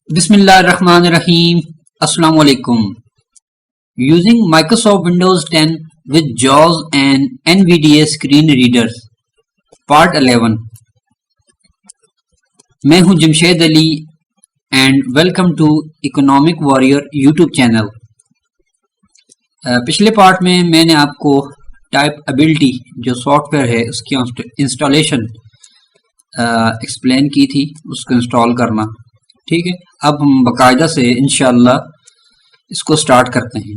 Bismillahirrahmanirrahim. Assalamu alaikum. Using Microsoft Windows 10 with JAWS and NVDA screen readers. Part 11. मैं हूं Jamshed Ali and welcome to Economic Warrior YouTube channel. पिछले part में मैंने आपको टाइपेबिलिटी जो सॉफ्टवेयर है उसकी इंस्टॉलेशन एक्सप्लेन की थी, उसको इंस्टॉल करना। ठीक है, अब हम बाकायदा से इंशाल्लाह इसको स्टार्ट करते हैं।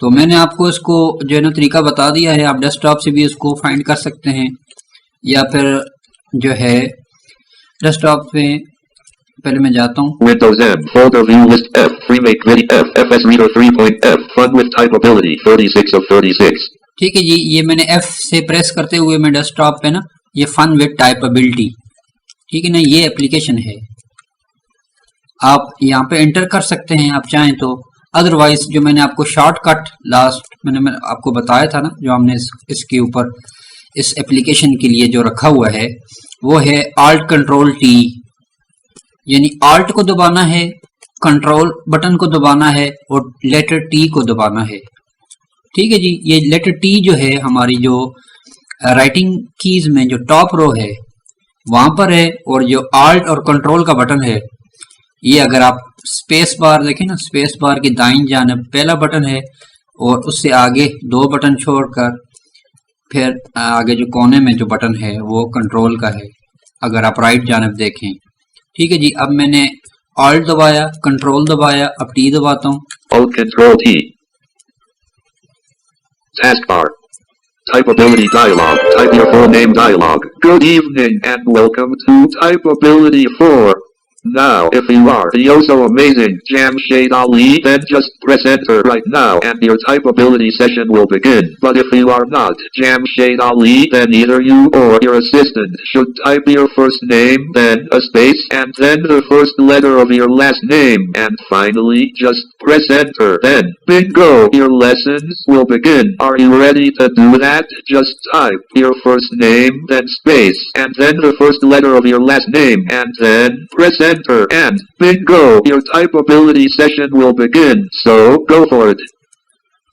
तो मैंने आपको इसको जो है ना तरीका बता दिया है, आप डेस्कटॉप से भी इसको फाइंड कर सकते हैं या फिर जो है डेस्कटॉप पे पहले मैं जाता हूँ WINDOWS10 folder view list F remake video F FS reader 3.F fun with typeability 36 of 36। ठीक है जी, ये मैंने F से प्रेस करते हुए मैं डेस्कटॉप पे ना ये फन विद टाइपेबिलिटी, ठीक है ना, ये एप्लीकेशन है। आप यहाँ पे एंटर कर सकते हैं आप चाहें तो, अदरवाइज जो मैंने आपको शॉर्टकट लास्ट मैंने आपको बताया था ना, जो हमने इसके ऊपर इस एप्लीकेशन के लिए जो रखा हुआ है वो है Alt Control T, यानी Alt को दबाना है, कंट्रोल बटन को दबाना है और लेटर T को दबाना है। ठीक है जी, ये लेटर T जो है हमारी जो राइटिंग कीज में जो टॉप रो है वहां पर है, और जो Alt और कंट्रोल का बटन है ये अगर आप स्पेस बार देखें ना, स्पेस बार की दाईं जानिब पहला बटन है और उससे आगे दो बटन छोड़कर फिर आगे जो कोने में जो बटन है वो कंट्रोल का है, अगर आप राइट जानिब देखें। ठीक है जी, अब मैंने Alt दबाया, कंट्रोल दबाया, अब T दबाता हूँ। Alt Control T। Taskbar। Typeability dialog. Type your full name dialog. Good evening and welcome to Typeability 4. Now, if you are the oh so amazing Jamshid Ali, then just press enter right now and your typeability session will begin. But if you are not Jamshid Ali, then either you or your assistant should type your first name, then a space, and then the first letter of your last name, and finally just press enter. Then, bingo, your lessons will begin. Are you ready to do that? Just type your first name, then space, and then the first letter of your last name, and then press enter. And bingo, your typeability session will begin. So go for it.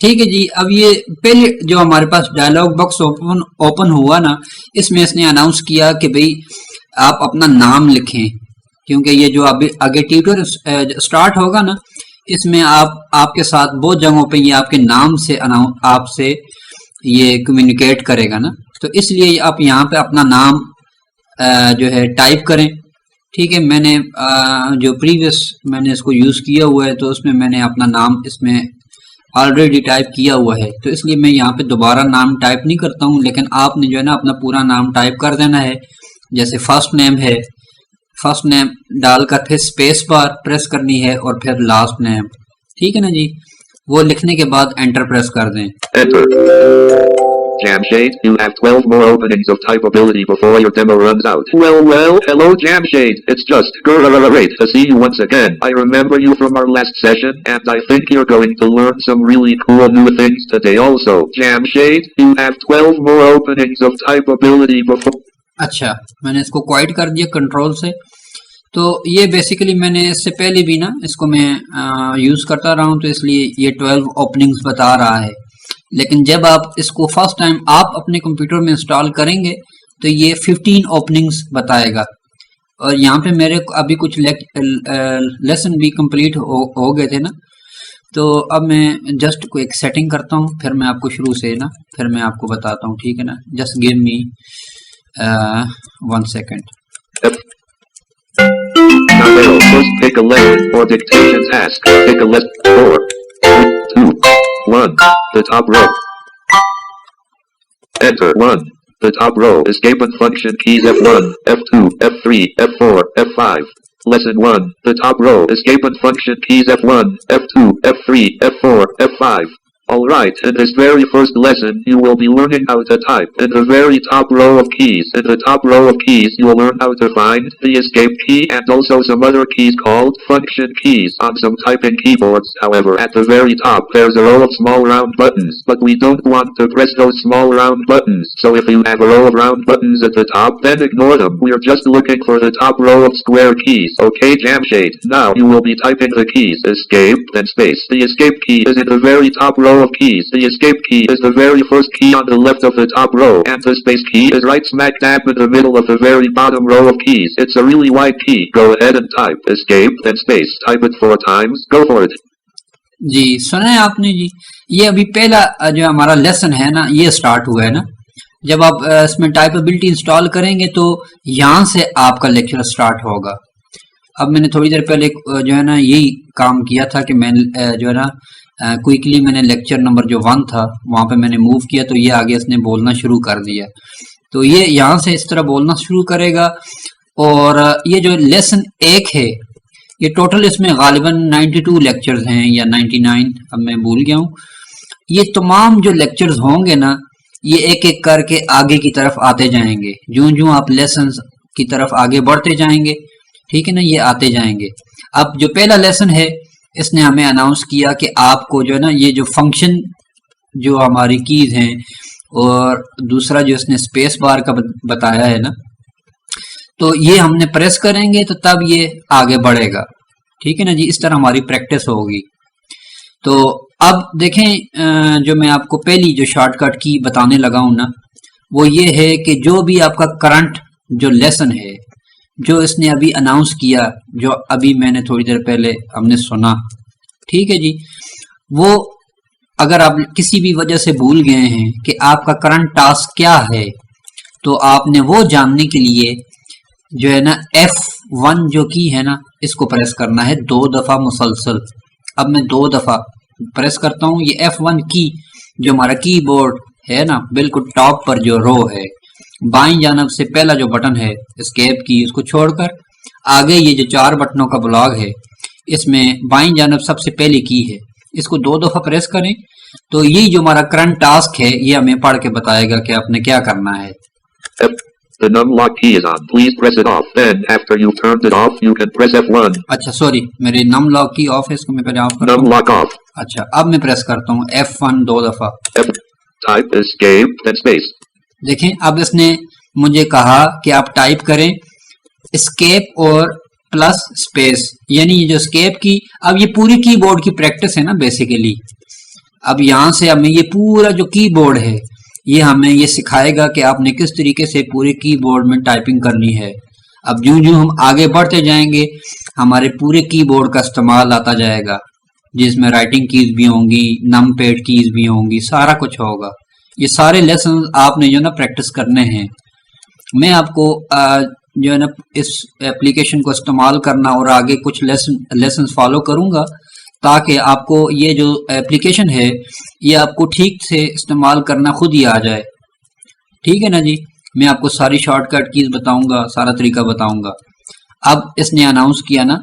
ठीक है जी, अब ये पहले जो हमारे पास dialogue box open हुआ ना, इसमें इसने अनाउंस किया कि भाई आप अपना नाम लिखें, क्योंकि ये जो अभी आगे ट्यूटर स्टार्ट होगा ना, इसमें आपके साथ बहुत जगहों पे ये आपके नाम से आपसे ये कम्युनिकेट करेगा ना, तो इसलिए आप यहाँ पे अपना नाम जो है टाइप करें। ठीक है, मैंने जो प्रीवियस मैंने इसको यूज़ किया हुआ है तो उसमें मैंने अपना नाम इसमें ऑलरेडी टाइप किया हुआ है, तो इसलिए मैं यहाँ पे दोबारा नाम टाइप नहीं करता हूँ, लेकिन आपने जो है ना अपना पूरा नाम टाइप कर देना है। जैसे फर्स्ट नेम है, फर्स्ट नेम डालकर फिर स्पेस बार प्रेस करनी है और फिर लास्ट नेम। ठीक है ना जी, वो लिखने के बाद एंटर प्रेस कर दें। Jamshid, you have 12 more openings of typeability before your demo runs out. Well, hello Jamshid, it's just great to see you once again. I remember you from our last session, and I think you're going to learn some really cool new things today also. Jamshid, you have 12 more openings of typeability before... अच्छा, मैंने इसको quite कर दिया control से। तो ये basically मैंने इससे पहले भी ना इसको मैं यूज़ करता रहा हूँ, तो इसलिए ये 12 ओपनिंग्स बता रहा है। लेकिन जब आप इसको फर्स्ट टाइम आप अपने कंप्यूटर में इंस्टॉल करेंगे तो ये 15 ओपनिंग्स बताएगा। और यहाँ पे मेरे अभी कुछ लेसन भी कंप्लीट हो गए थे ना, तो अब मैं जस्ट को एक सेटिंग करता हूँ, फिर मैं आपको शुरू से ना फिर मैं आपको बताता हूँ। ठीक है ना, just give me 1 second. First pick a lesson or dictation task. Pick a lesson 4, 2, 1. The top row. Enter 1. The top row. Escape and function keys F1, F2, F3, F4, F5. Lesson 1. The top row. Escape and function keys F1, F2, F3, F4, F5. Alright, in this very first lesson, you will be learning how to type. In the very top row of keys, you will learn how to find the escape key and also some other keys called function keys on some typing keyboards. However, at the very top, there's a row of small round buttons, but we don't want to press those small round buttons. So if you have a row of round buttons at the top, then ignore them. We are just looking for the top row of square keys. Okay, Jamshade. Now you will be typing the keys escape, then space. The escape key is in the very top row of keys. The escape key is the very first key on the left of the top row, and the space key is right smack dab in the middle of the very bottom row of keys. It's a really wide key. Go ahead and type escape, then space. Type it 4 times. Go for it. जी सुना है आपने जी। ये अभी पहला जो हमारा lesson है ना, ये स्टार्ट हुआ है ना। जब आप इसमें टाइपेबिलिटी इंस्टॉल करेंगे तो यहाँ से आपका लेक्चर स्टार्ट होगा। अब मैंने थोड़ी देर पहले जो है ना यही काम किया था कि मैं जो है ना क्विकली मैंने लेक्चर नंबर जो 1 था वहाँ पे मैंने मूव किया, तो ये आगे इसने बोलना शुरू कर दिया। तो ये यहाँ से इस तरह बोलना शुरू करेगा। और ये जो लेसन 1 है, ये टोटल इसमें गालिबन 92 लेक्चर्स हैं या 99, अब मैं भूल गया हूँ। ये तमाम जो लेक्चर्स होंगे ना, ये एक एक करके आगे की तरफ आते जाएंगे। जो आप लेसन की तरफ आगे बढ़ते जाएंगे, ठीक है ना, ये आते जाएंगे। अब जो पहला लेसन है, इसने हमें अनाउंस किया कि आपको जो है ना ये जो फंक्शन जो हमारी कीज हैं, और दूसरा जो इसने स्पेस बार का बताया है ना, तो ये हमने प्रेस करेंगे तो तब ये आगे बढ़ेगा। ठीक है ना जी, इस तरह हमारी प्रैक्टिस होगी। तो अब देखें, जो मैं आपको पहली जो शॉर्टकट की बताने लगा हूं ना, वो ये है कि जो भी आपका करंट जो लेसन है, जो इसने अभी अनाउंस किया, जो अभी मैंने थोड़ी देर पहले हमने सुना, ठीक है जी, वो अगर आप किसी भी वजह से भूल गए हैं कि आपका करंट टास्क क्या है, तो आपने वो जानने के लिए जो है ना F1 जो की है ना, इसको प्रेस करना है 2 दफा मुसलसल। अब मैं 2 दफा प्रेस करता हूँ। ये F1 की जो हमारा कीबोर्ड है ना, बिल्कुल टॉप पर जो रो है, बाईं जानब से पहला जो बटन है एस्केप की, उसको छोड़कर आगे ये जो 4 बटनों का ब्लॉक है, इसमें बाईं जानब सबसे पहली की है, इसको 2 दफा प्रेस करें। तो यही जो हमारा करंट टास्क है, ये हमें पढ़ के बताएगा कि आपने क्या करना है। The numlock key is on. Please press it off. Then, after you've turned it off, you can press F1. अच्छा सॉरी, मेरी numlock की ऑफ है, इसको मैं पहले ऑफ करता हूँ। Numlock off. अच्छा, अब मैं प्रेस करता हूँ F1 2 दफा। Type escape then space. देखें, अब इसने मुझे कहा कि आप टाइप करें escape और प्लस स्पेस, यानी ये जो escape की, अब ये पूरी कीबोर्ड की प्रैक्टिस है ना बेसिकली। अब यहाँ से हमें ये पूरा जो कीबोर्ड है, ये हमें ये सिखाएगा कि आपने किस तरीके से पूरे कीबोर्ड में टाइपिंग करनी है। अब जो हम आगे बढ़ते जाएंगे, हमारे पूरे कीबोर्ड का इस्तेमाल आता जाएगा, जिसमें राइटिंग कीज भी होंगी, नमपैड कीज भी होंगी, सारा कुछ होगा। ये सारे लेसन आपने जो ना प्रैक्टिस करने हैं। मैं आपको जो है ना इस एप्लीकेशन को इस्तेमाल करना और आगे कुछ लेसन फॉलो करूँगा, ताकि आपको ये जो एप्लीकेशन है, ये आपको ठीक से इस्तेमाल करना खुद ही आ जाए। ठीक है ना जी, मैं आपको सारी शॉर्टकट कीज बताऊंगा, सारा तरीका बताऊंगा। अब इसने अनाउंस किया ना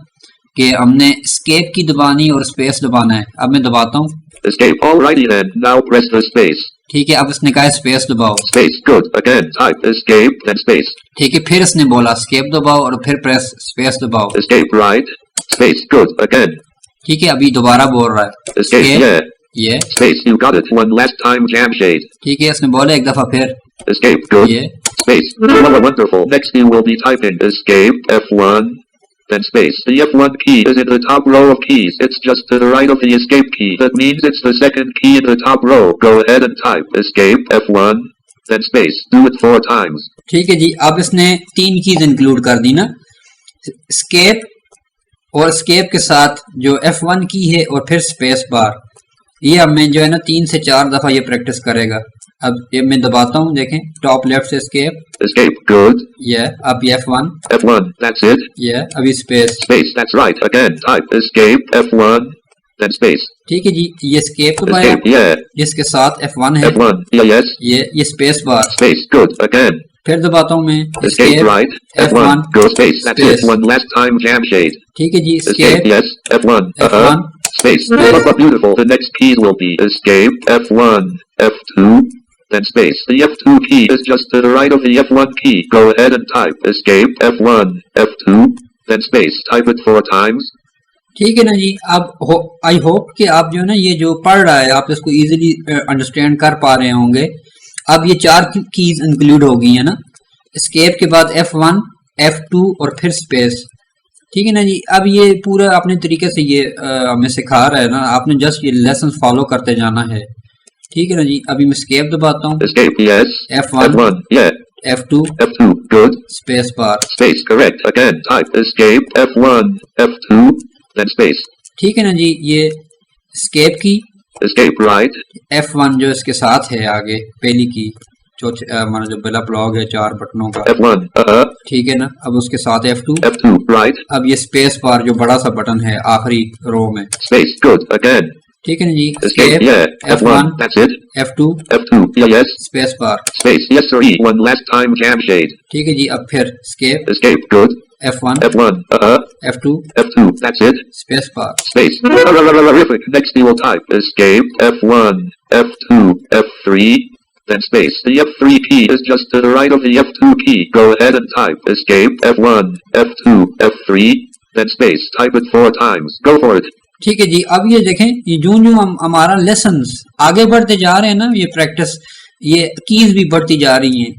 कि हमने एस्केप की दबानी और स्पेस दबाना है। अब मैं दबाता हूँ Escape. Alrighty then. Now press the space. ठीक है, अब इसने कहा स्पेस दबाओ। Space. Good. Again, type escape then space. ठीक है, फिर इसने बोला एस्केप दबाओ और फिर प्रेस स्पेस दबाओ। Escape. Right. Space. Good. Again. ठीक है, अभी दोबारा बोल रहा है Escape. Yeah. ये Space. You got it. One last time, Jamshade. ठीक है, इसने बोला एक दफा फिर Escape. Good. ये Space. Wonderful. Next you will be typing escape F1 then space. The F1 key is in the top row of keys. It's just to the right of the escape key. That means it's the second key in the top row. Go ahead and type escape F1 then space. Do it 4 times. ठीक है जी, अब इसने 3 keys include कर दी ना, escape और escape के साथ जो F1 की है और फिर स्पेस बार। ये हमें जो है ना 3 से 4 दफा ये प्रैक्टिस करेगा। अब ये मैं दबाता हूँ, देखें टॉप लेफ्ट से Escape. Good. ये अब ये F1 that's it. ये अभी space That's right. Again type escape F1 then space. ठीक है जी, ये एस्केप दबाया, yeah. इसके साथ F1 है, F1 yes. ये स्पेस बार। Good. Again फिर दबाता हूँ मैं escape right. F1 go space. That's it. One last time, Jamshade. ठीक है जी, escape yes. F1 F1 Space. But beautiful. The next keys will be escape, F1, F2, then space. The F2 key is just to the right of the F1 key. Go ahead and type escape, F1, F2, then space. Type it 4 times. ठीक है ना जी। अब I hope कि आप जो है ना ये जो पढ़ रहा है आप इसको इजीली अंडरस्टैंड कर पा रहे होंगे। अब ये 4 कीज इंक्लूड हो गई है ना, एस्केप के बाद F1, F2 और फिर स्पेस। ठीक है ना जी। अब ये पूरा अपने तरीके से ये हमें सिखा रहा है ना, आपने जस्ट ये लेसन फॉलो करते जाना है। ठीक है ना जी। अभी मैं एस्केप दबाता हूँ। Escape, yes. F1, yeah. F2, good. Space bar. Space, correct. Again, type escape, F1, F2, then space. ठीक है ना जी। ये एस्केप की, escape right, F1 जो इसके साथ है आगे पहली की, चौथे हमारा जो पहला ब्लॉक है 4 बटनों का, F1, ठीक है ना। अब उसके साथ F2, right. अब ये स्पेस बार जो बड़ा सा बटन है आखिरी रो में, Space, good. Again. ठीक है ना जी। Escape, yeah. F1, that's it. F2, yes. Space bar. Space, yes sir. One last time, Jamshade. ठीक है जी। अब फिर escape, good. F1, F2, that's it. Space bar. Space. Terrific. Next you will type escape, F1, F2, F3, then space. The F3 key is just to the right of the F2 key. Go ahead and type escape, F1, F2, F3, then space. Type it 4 times. Go for it. ठीक है जी। अब ये देखें, ये जो हम हमारा lessons आगे बढ़ते जा रहे हैं ना, ये प्रैक्टिस, ये कीज भी बढ़ती जा रही हैं।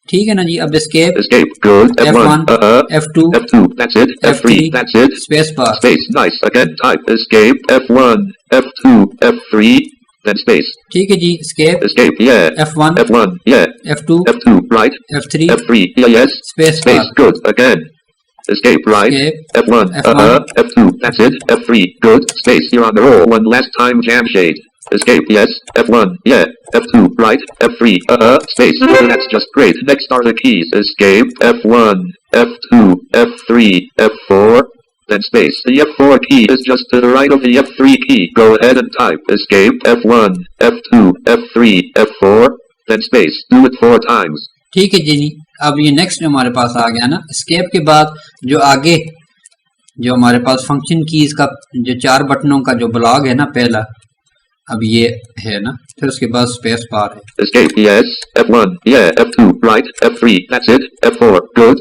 ठीक है ना जी। अब escape, good. F1, F2, that's it. F3, that's it. Space bar. Space, nice. Again, type escape, F1, F2, F3, then space. ठीक है जी। escape, yeah. F1, yeah. F2, right. F3, yes. Space Space, bar. good. Again. Escape, right. F1, F2, that's it. F3, good. Space, you're on the roll. One last time, Jamshade. Escape, yes. F1, yeah. F2, right. F3, space. That's just great. Next are the keys. Escape, F1, F2, F3, F4, then space. The F4 key is just to the right of the F3 key. Go ahead and type escape, F1, F2, F3, F4, then space. Do it 4 times. ठीक है जी। अब ये next हमारे पास आ गया ना, escape के बाद जो आगे जो हमारे पास फंक्शन कीज का जो 4 बटनों का जो ब्लॉक है ना पहला, अब ये है ना, फिर उसके बाद स्पेस बार है। Escape, yes. F1, yeah. F2, right. F3, that's it. F4, good.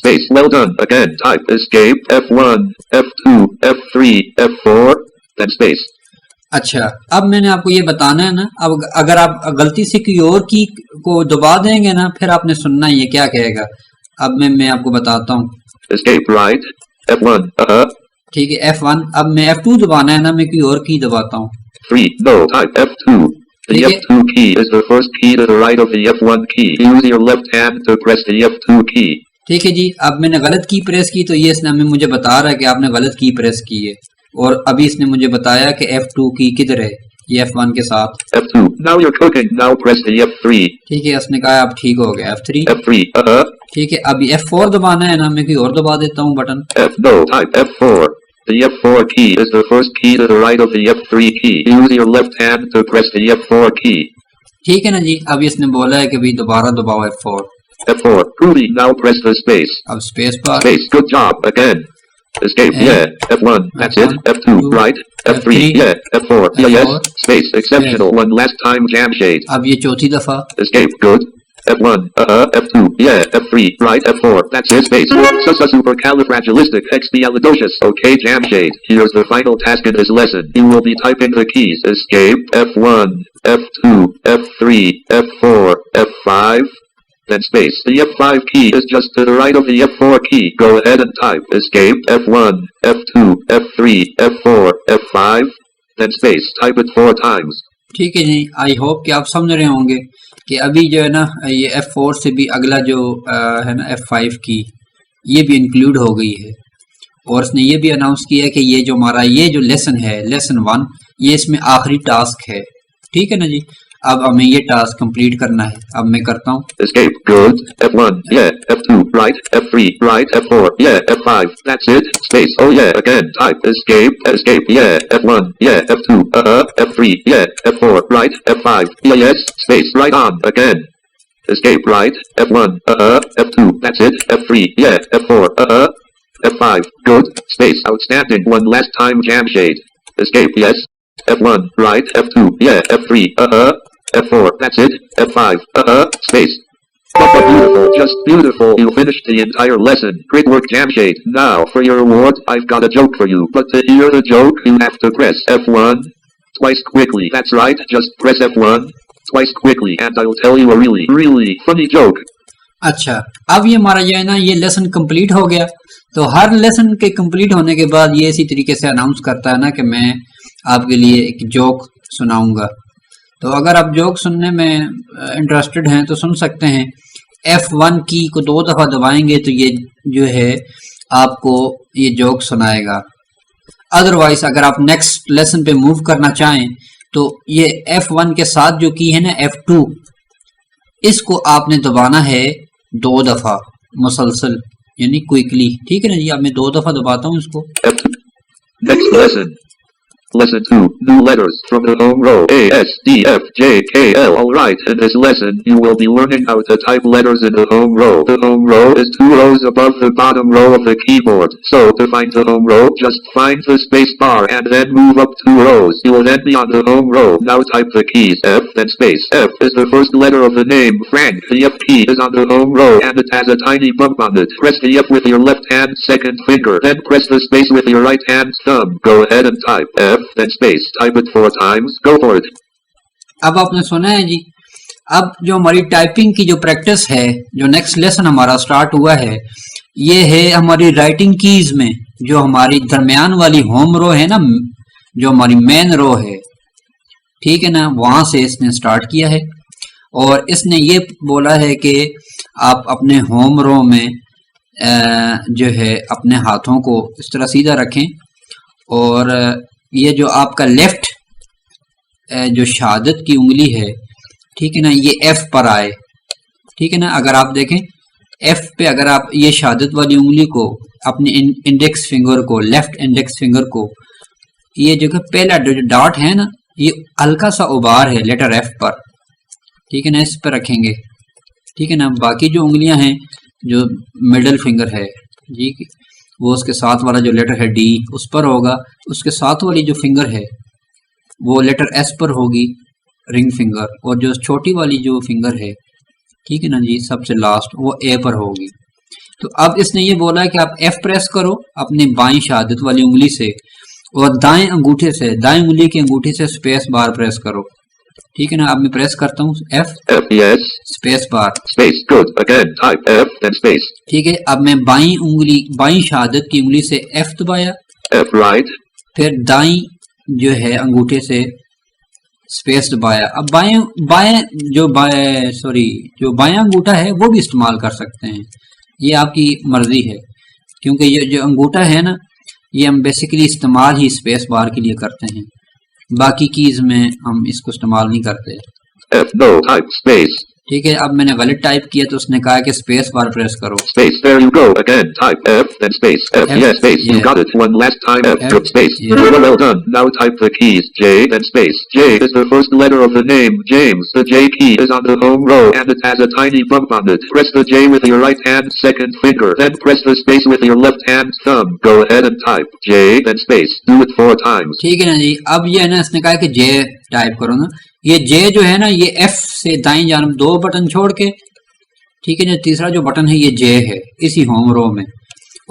Space, well done. Again, type escape, F1, F2, F3, F4, then space. अच्छा, अब मैंने आपको ये बताना है ना, अब अगर आप गलती से कोई और की को दबा देंगे ना, फिर आपने सुनना ये क्या कहेगा। अब मैं आपको बताता हूँ। Escape, right. F1, ठीक है, F1। अब मैं F2 दबाना है ना, मैं कोई और की दबाता हूँ। 3, no, type F2. The F2 key is the first key to the right of the F1 key. Use your left hand to press the F2 key. ठीक है जी। अब मैंने गलत की प्रेस की तो ये इसने हमें मुझे बता रहा है कि आपने गलत की प्रेस की है, और अभी इसने मुझे बताया कि F2 की किधर है, ये F1 के साथ। F2. Now you're cooking. Now press the F3. ठीक है, उसने कहा अब ठीक हो गया। F3। F3. ठीक है, अभी F4 दबाना है ना, मैं कोई और दबा देता हूँ button. No, type F4. The F4 key is the first key to the right of the F3 key. Use your left hand to press the F4 key. ठीक है ना जी। अभी इसने बोला है कि भाई दोबारा दबाओ F4। F4. Truly, now press the space. अब space bar. Space. Good job. Again. Escape, yeah. F1, that's it. F2, right. F3, yeah. F4, yes. Space, exceptional. One last time, Jamshade. अब ये चौथी दफा। Escape, good. F1, F2, yeah. F3, right. F4, that's it. Space. Supercalifragilisticexpialidocious. Okay, Jamshade. Here's the final task in this lesson. You will be typing the keys. Escape, F1, F2, F3, F4, F5. Then space. The F5 key is just to the right of the F4 key. Go ahead and type escape, F1, F2, F3, F4, F5, then space. Type it 4 times. ठीक है जी। I hope कि आप समझ रहे होंगे कि अभी जो है ना ये F4 से भी अगला जो है ना F5 की ये भी इंक्लूड हो गई है, और उसने ये भी अनाउंस किया कि ये जो हमारा ये जो लेसन है, लेसन 1, ये इसमें आखिरी टास्क है। ठीक है ना जी। अब हमें ये टास्क कंप्लीट करना है। अब मैं करता हूँ। Escape, good. F1, yeah. F2, right. F3, right. F4, yeah. F5, that's it. Space, oh yeah. Again, type escape, escape, yeah. F1, yeah. F2, F3, yeah. F4, right. F5, yes. Space, right on. Again. Escape, right. F1, F2, that's it. F3, yeah. F4, F5, good. Space, outstanding. One last time, Jamshade. Escape, yes. F1, right. F2, yeah. F3, F4, that's it. F5, space. Oh, beautiful, just beautiful. You finished the entire lesson. Great work, Jamshade. Now, for your reward, I've got a joke for you. But to hear the joke, you have to press F1 twice quickly. That's right, just press F1 twice quickly and I'll tell you a really, really funny joke. अच्छा, अब ये हमारा जो है ना ये lesson complete हो गया। तो हर लेसन के कंप्लीट होने के बाद ये इसी तरीके से अनाउंस करता है ना कि मैं आपके लिए एक जोक सुनाऊंगा। तो अगर आप जोक सुनने में इंटरेस्टेड हैं तो सुन सकते हैं। F1 की को 2 दफ़ा दबाएंगे तो ये जो है आपको ये जोक सुनाएगा। अदरवाइज अगर आप नेक्स्ट लेसन पे मूव करना चाहें तो ये F1 के साथ जो की है ना F2, इसको आपने दबाना है 2 दफ़ा मुसलसल, यानी क्विकली। ठीक है ना जी, अब मैं 2 दफ़ा दबाता हूँ इसको। Next lesson. Lesson 2, new letters from the home row. A, S, D, F, J, K, L. Alright, in this lesson, you will be learning how to type letters in the home row. The home row is 2 rows above the bottom row of the keyboard. So, to find the home row, just find the space bar and then move up 2 rows. You will then be on the home row. Now type the keys F, then space. F is the first letter of the name, Frank. The F key is on the home row and it has a tiny bump on it. Press the F with your left hand, second finger. Then press the space with your right hand, thumb. Go ahead and type F. Then space, type it 4 times, go for it. अब आपने सुना है जी। अब जो हमारी typing की जो practice है, जो नेक्स्ट लेसन हमारा स्टार्ट हुआ है, ये है हमारी राइटिंग कीज में जो हमारी दरमियान वाली होम रो है ना, जो हमारी मेन रो है, ठीक है ना, वहां से इसने स्टार्ट किया है। और इसने ये बोला है कि आप अपने होम रो में जो है अपने हाथों को इस तरह सीधा रखें और ये जो आपका लेफ्ट जो शहादत की उंगली है, ठीक है ना, ये F पर आए। ठीक है ना, अगर आप देखें F पे अगर आप ये शहादत वाली उंगली को अपने इंडेक्स फिंगर को, लेफ्ट इंडेक्स फिंगर को, ये जो पहला जो डॉट है ना, ये हल्का सा उभार है लेटर F पर, ठीक है ना, इस पर रखेंगे। ठीक है ना, बाकी जो उंगलियां हैं, जो मिडल फिंगर है जी, वो उसके साथ वाला जो लेटर है D उस पर होगा, उसके साथ वाली जो फिंगर है वो लेटर S पर होगी, रिंग फिंगर, और जो छोटी वाली जो फिंगर है, ठीक है ना जी, सबसे लास्ट वो A पर होगी। तो अब इसने ये बोला है कि आप F प्रेस करो अपनी बाईं शहादत वाली उंगली से और दाएं अंगूठे से, दाएं उंगली के अंगूठे से स्पेस बार प्रेस करो। ठीक है ना, अब मैं प्रेस करता हूँ F, yes, space bar, space, good, again type F then space। ठीक है, अब मैं बाईं उंगली, बाईं शहादत की उंगली से F दबाया, F right, फिर दाईं जो है अंगूठे से स्पेस दबाया। अब जो बायां अंगूठा है वो भी इस्तेमाल कर सकते हैं, ये आपकी मर्जी है, क्योंकि ये जो अंगूठा है ना, ये हम बेसिकली इस्तेमाल ही स्पेस बार के लिए करते हैं, बाकी कीज में हम इसको इस्तेमाल नहीं करते। F no type space। ठीक है, अब मैंने गलत टाइप किया तो उसने कहा कि स्पेस बार प्रेस करो। Space, there you go again, type F then space, F, yes, space, yeah. You got it one last time, F, good space, yeah. Well done, now type the keys J then space. J is the first letter of the name, James. The J key is on the home row and it has a tiny bump on it. Press the J with your right hand, second finger, then press the space with your left hand, thumb. Go ahead and type J then space, do it 4 times. ठीक है ना जी, अब ये है ना, इसने कहा कि J टाइप करो ना, ये J जो है ना, ये F से दाईं जानब 2 बटन छोड़ के, ठीक है ना, तीसरा जो बटन है ये J है इसी होम रो में,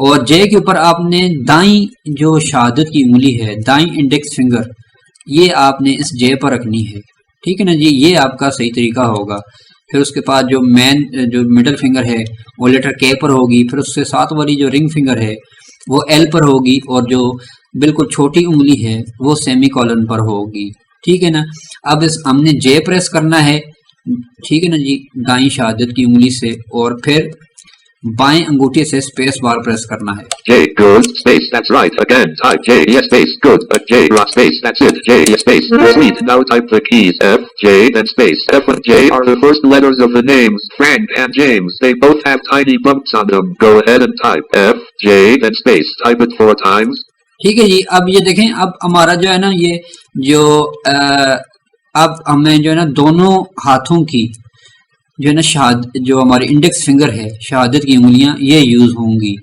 और J के ऊपर आपने दाईं जो शहादत की उंगली है, दाईं इंडेक्स फिंगर, ये आपने इस J पर रखनी है। ठीक है ना जी, ये आपका सही तरीका होगा। फिर उसके बाद जो जो मिडल फिंगर है वो लेटर K पर होगी, फिर उसके साथ वाली जो रिंग फिंगर है वो L पर होगी, और जो बिल्कुल छोटी उंगली है वो सेमी कॉलन पर होगी। ठीक है ना, अब इस हमने J प्रेस करना है, ठीक है ना जी, दाईं शहादत की उंगली से, और फिर बाएं अंगूठे से स्पेस बार प्रेस करना है। J good space, that's right, again type J, yes space, good, J rock space, that's it, J yes space, sweet, now type the keys F, J then space. F and J are the first letters of the names Frank and James. They both have tiny bumps on them. Go ahead and type F, J then space, type it 4 times. ठीक है जी, अब ये देखें, अब हमारा जो है ना, ये जो अब हमें जो है ना दोनों हाथों की जो है ना जो हमारी इंडेक्स फिंगर है, शहादत की उंगलियां, ये यूज होंगी।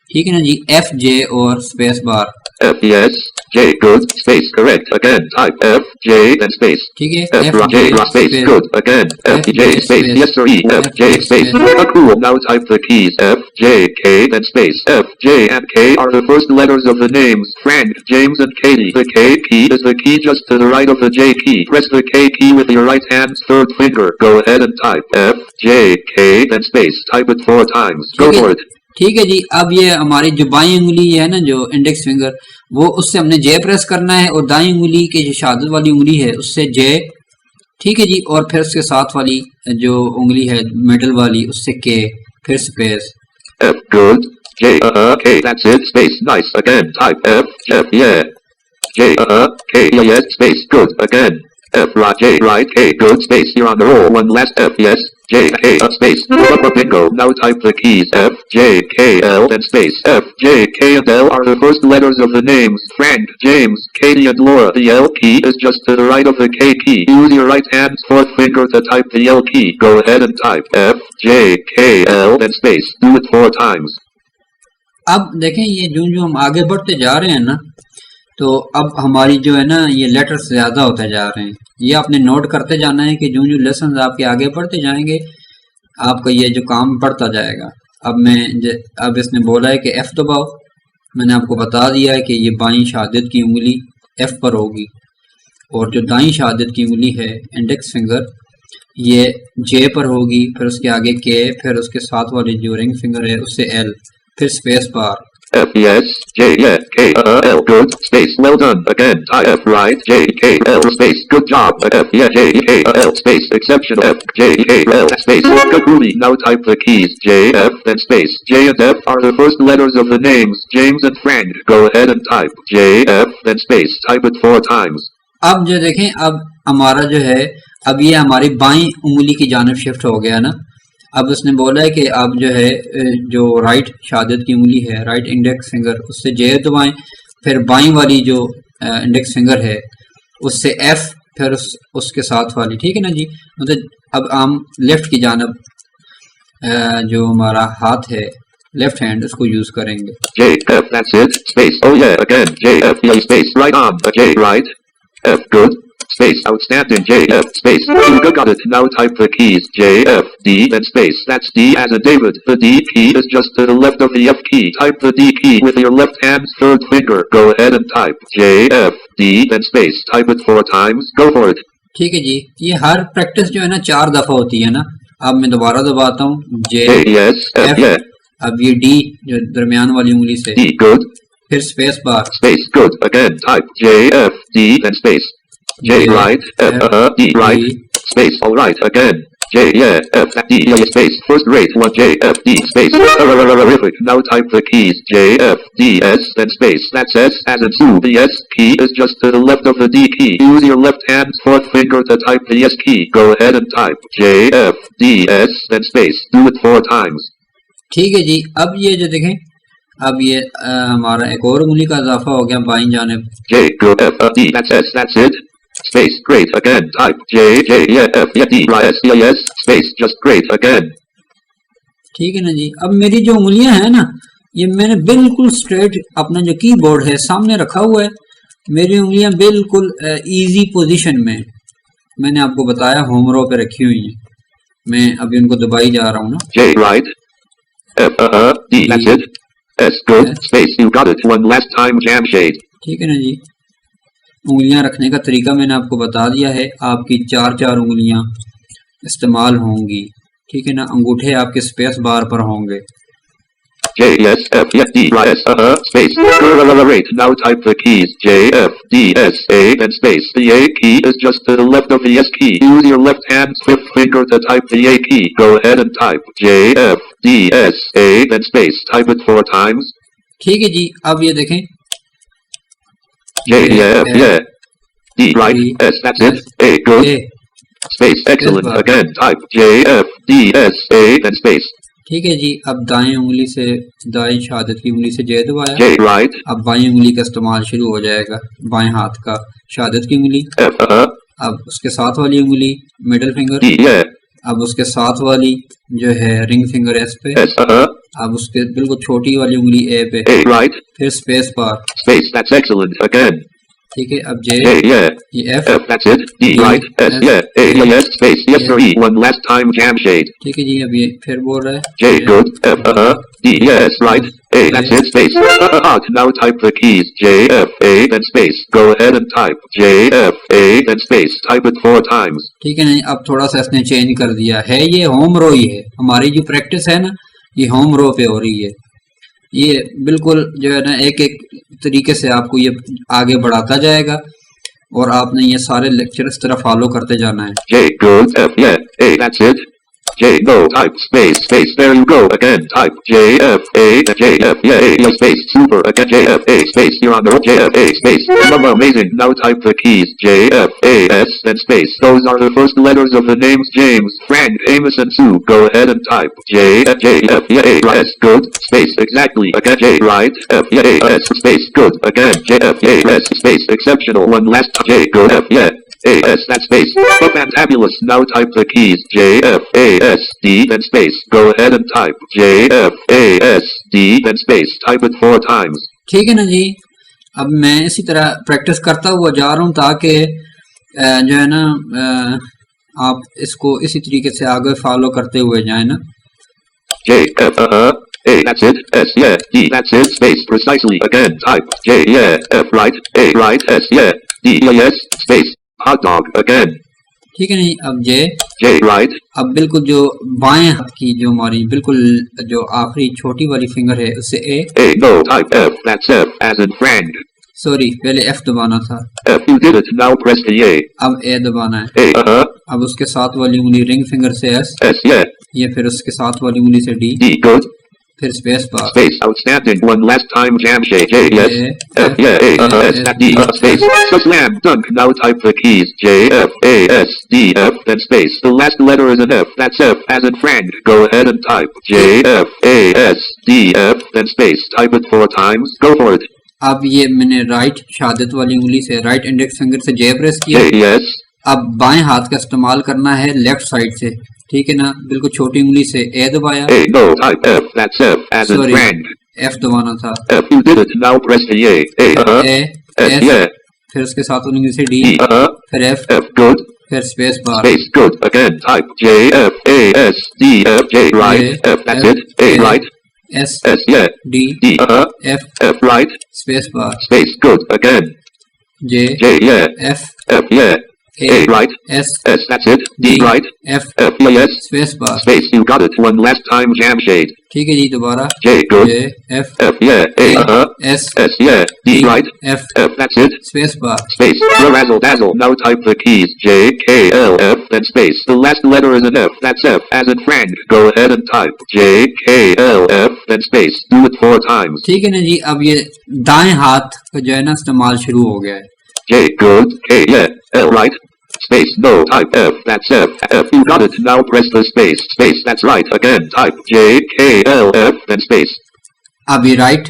ठीक है ना जी, F, J और space bar. F yes, J, good, space, correct, again, type F, J, then space. ठीक है, F, F J, J space, space good, again, F, F J, J space, space yes or E, F, F J, J space. space Cool, now type the keys F, J, K, then space. F, J, and K are the first letters of the names Frank, James, and Katie. The K key is the key just to the right of the J key. Press the K key with your right hand's third finger. Go ahead and type F, J, K, then space. Type it 4 times. Go for it. ठीक है जी। अब ये हमारी जो by उंगली है ना, जो इंडेक्स फिंगर, वो उससे हमने जे प्रेस करना है, और दाई उंगली की जो शहादत वाली उंगली है उससे जे, ठीक है जी, और फिर उसके साथ वाली जो उंगली है मिडल वाली उससे के, फिर space. F, good. J, K, that's it, space, nice, again, type F, F, yeah. J, K, yes, space, good, again. F, right, J, right, K, good, space, you're on the roll, one last F, yes. J, K, space, bingo. Now type the keys F, J, K, L, then space. F, J, K, and L are the first letters of the names Frank, James, Katie, and Laura. The L key is just to the right of the K key. Use your right hand's fourth finger to type the L key. Go ahead and type F, J, K, L, then space. Do it 4 times. अब देखें, ये जो हम आगे बढ़ते जा रहे हैं ना, तो अब हमारी जो है ना, ये लेटर्स ज़्यादा होते जा रहे हैं। ये आपने नोट करते जाना है कि जो लेसन आपके आगे बढ़ते जाएंगे, आपका ये जो काम बढ़ता जाएगा। अब इसने बोला है कि F दबाओ, मैंने आपको बता दिया है कि ये बाईं शहादत की उंगली F पर होगी, और जो दाईं शहादत की उंगली है इंडेक्स फिंगर, ये J पर होगी, फिर उसके आगे K, फिर उसके साथ वाली जो रिंग फिंगर है उससे L, फिर space bar. F, yes, J, yeah, K, L, good, space, well done, again, type F, right, J, K, L, space, good job, F, yeah, J, K, L, space, exceptional, F, J, K, L, space, good groovy. Now type the keys J, F, then space. J and F are the first letters of the names James and Frank. Go ahead and type J, F, then space. Type it 4 times. अब जो देखें, अब हमारा जो है, अब ये हमारी बाईं उंगली की जानिब शिफ्ट हो गया ना। अब उसने बोला है कि अब जो है, जो राइट शहादत की उंगली है, राइट इंडेक्स फिंगर, उससे जे दबाएं, फिर बाईं वाली जो इंडेक्स फिंगर है उससे एफ, फिर उसके साथ वाली, ठीक है ना जी। मतलब अब हम लेफ्ट की जानिब जो हमारा हाथ है, लेफ्ट हैंड, उसको यूज करेंगे। J, F, that's it, space, oh yeah, again, J, F, yeah, space, right on, J, right, F, good, space, outstanding, J, F, space, you got it. Now type the keys J, F, D, then space. That's D as in David. The D key is just to the left of the F key. Type the D key with your left hand's third finger. Go ahead and type J, F, D, then space. Type it 4 times. Go for it. ठीक है जी। ये हर practice जो है ना 4 दफा होती है ना। अब मैं दोबारा दबाता हूँ, J, yes, F, yeah. अब ये D जो दरमियान वाली उंगली से, D, good, फिर space bar, space, good, again type J, F, D, then space. J, right, F, D, right, space, all right, again, J, yeah, F, D, yeah, space, first rate, 1, J, F, D, space, terrific. Now type the keys J, F, D, S, then space. That's S as in Sue. The S key is just to the left of the D key. Use your left hand's fourth finger to type the S key. Go ahead and type J, F, D, S, then space. Do it 4 times. ठीक है जी। अब ये जो देखें, अब ये हमारा एक और उंगली का इजाफा हो गया बाईं जानिब। J, good, F, D, that's S, that's it. Space, great, again, type J, J, yeah, F, yeah, D, right, S, yeah, yes, space, just great, again. ठीक है ना जी। अब मेरी जो उंगलियां हैं ना, ये मैंने बिल्कुल स्ट्रेट अपना जो कीबोर्ड है सामने रखा हुआ है। मेरी उंगलियां बिल्कुल इजी पोजीशन में, मैंने आपको बताया होम रो पे रखी हुई हैं। मैं अभी उनको दबाई जा रहा हूँ ना। J, right, F, D, that's it, S, good, space, you got it, one last time, jam shade. ठीक है ना जी। उंगलियां रखने का तरीका मैंने आपको बता दिया है। आपकी 4 उंगलियां इस्तेमाल होंगी, ठीक है ना। अंगूठे आपके स्पेस बार पर होंगे। J, S, F, yeah, D, right, S, space, great. Now type the keys J, F, D, S, A, then space. The A key is just to the left of the S key. Use your left hand's fifth finger to type the A key. Go ahead and type J, F, D, S, A, then space. Type it 4 times. ठीक है जी। अब ये देखें, J, yeah, yeah, D, right, S, that's it, A, good, space, excellent, again, type J, F, D, S, A, then space. ठीक है जी। अब दाएं उंगली से, दाएं शहादत की उंगली से J दबाया, J, right, अब बाएं उंगली का इस्तेमाल शुरू हो जाएगा, बाएं हाथ का, शहादत की उंगली, F, अब उसके साथ वाली उंगली मिडिल फिंगर, D, yeah, अब उसके साथ वाली जो है रिंग फिंगर S पे, S, अब उसके बिल्कुल छोटी वाली उंगली ए पे, A, right, फिर space bar, space, that's excellent, again. ठीक है। अब जे, A, yeah, ये F, F, that's it, D, D, right, S, S, yeah, A, A, yes, space, yes, yes. for E, one last time, jamshade. ठीक है जी। अब ये फिर बोल रहा है J, good, F, D, yes, right, A, that's it, space. Now type the keys, J, F, A, then space. Go ahead and type J, F, A, then space. Type it 4 times. ठीक है नहीं। अब थोड़ा सा इसने change कर दिया है, ये होम रो ही है, हमारी जो प्रैक्टिस है ना ये होम रो पे हो रही है। ये बिल्कुल जो है ना एक एक तरीके से आपको ये आगे बढ़ाता जाएगा और आपने ये सारे लेक्चर इस तरह फॉलो करते जाना है। J, good, F, yeah, A, that's it. J, no, type, space, space, there you go, again, type, J, F, A, J, F, yeah, A, yeah, space, super, again, J, F, A, space, you're on the road, J, F, A, space, amazing, now type the keys, J, F, A, S, then space, those are the first letters of the names James, Frank, Amos, and Sue, go ahead and type, J, F, yeah, A, S, good, space, exactly, again, J, right, F, yeah, A, S, space, good, again, J, F, A, S, space, exceptional, one last, J, good, F, yeah, A, S, that space. Fantabulous. Now type the keys. J, F, A, S, D, then space. Go ahead and type. J, F, A, S, D, then space. Type it 4 times. ठीक है ना जी। अब मैं इसी तरह practice करता हुआ जा रहा हूँ ताकि जो है ना आप इसको इसी तरीके से आगे फॉलो करते हुए जाए ना। J, F, A, that's it. S, yeah. D, that's it. Space. Precisely. Again. Type. J, yeah. F, right. A, right. S, yeah. D, yes. Space. Hot dog. Again. ठीक है नहीं। अब जे, J, right. अब बिल्कुल जो बाएं हाथ की जो हमारी बिल्कुल जो आखिरी छोटी वाली फिंगर है उससे ए, A, no. Type F. That's F, as in friend. Sorry पहले एफ दबाना था, F, you did it. Now press the A. अब ए दबाना है। A, अब उसके साथ वाली उंगली रिंग फिंगर से एस, S, yeah. ये फिर उसके साथ वाली उंगली से डी, D, good. फिर space bar, Space. Outstanding. One last time. Jamshade. J, yes. A, F, yeah. A, S, D, space. Slam dunk. Now type the keys. J, F, A, S, D, F, then space. The last letter is an F. That's F, as in friend. Go ahead and type. J, F, A, S, D, F, then space. Type it 4 times. Go for it. अब ये मैंने right शहादत वाली उंगली से right index finger से जे press किया। J, yes. अब बाएं हाथ का इस्तेमाल करना है लेफ्ट साइड से, ठीक है ना। बिल्कुल छोटी उंगली से ए दबाया, A, no. Type F. That's F, as in sorry friend. F दबाना था, F, you did it. Now press the A. A, A, S, S, yeah. फिर उसके साथ वाली उंगली से डी, D, फिर एफ, F, good. फिर space bar, Space, good. Again, type J, F, A, S, D, F, J, right. J, F, that's F, it. A, A, right. S, S, yeah. D, D, F, F, right. Space bar, Space, good. Again. J, J, yeah. F, F, yeah. A, A, right. S, S, that's it. D, D, right. F, F, yes. Space bar. Space, you got it. One last time, jamshade. ठीक है जी। दोबारा J, good. J, F, F, yeah. A, S, S, yeah. D, D, right. F, F, that's it. Space bar. Space, razzle dazzle. Now type the keys. J, K, L, F, then space. The last letter is an F. That's F, as in friend. Go ahead and type J, K, L, F, then space. Do it 4 times. ठीक है ना जी। अब ये दाएं हाथ का जो है ना इस्तेमाल शुरू हो गया है। J, good. K, yeah. L, right. Space, no. Type F. That's F. F, you got it. Now press the space. Space, that's right. Again, type J, K, L, F, then space. अब ये right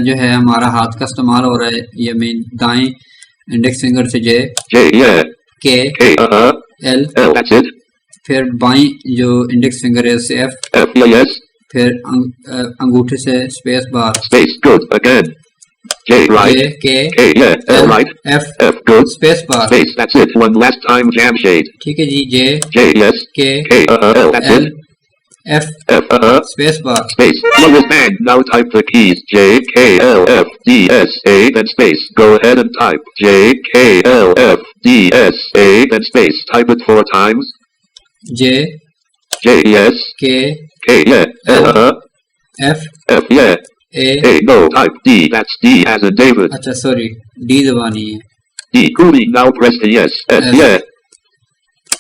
जो है हमारा हाथ का इस्तेमाल हो रहा है, ये मेन दाएं इंडेक्स फिंगर से जे, J, yeah. के, K, L, L, that's it. फिर बाएं जो इंडेक्स फिंगर है उससे एफ, F, yeah, yes. फिर अंगूठे से space bar, Space, good. Again. J, जे, right. के, K, yeah. L, L, right. F, F, good. Space bar. Space, that's it. One last time, jamshade. ठीक है जी। जे, J, yes. के, K, L, that's L, it. F, F, space bar. space. Longest man. Now type the keys. J, K, L, F, D, S, A, then space. Go ahead and type J, K, L, F, D, S, A, then space. Type it 4 times. J, J, yes. के, K, yeah. L, F, F, yeah. A, A, no. Type D. That's D as in David. अच्छा sorry D दबानी है। D, coolly. Now press the yes. S, S. yeah.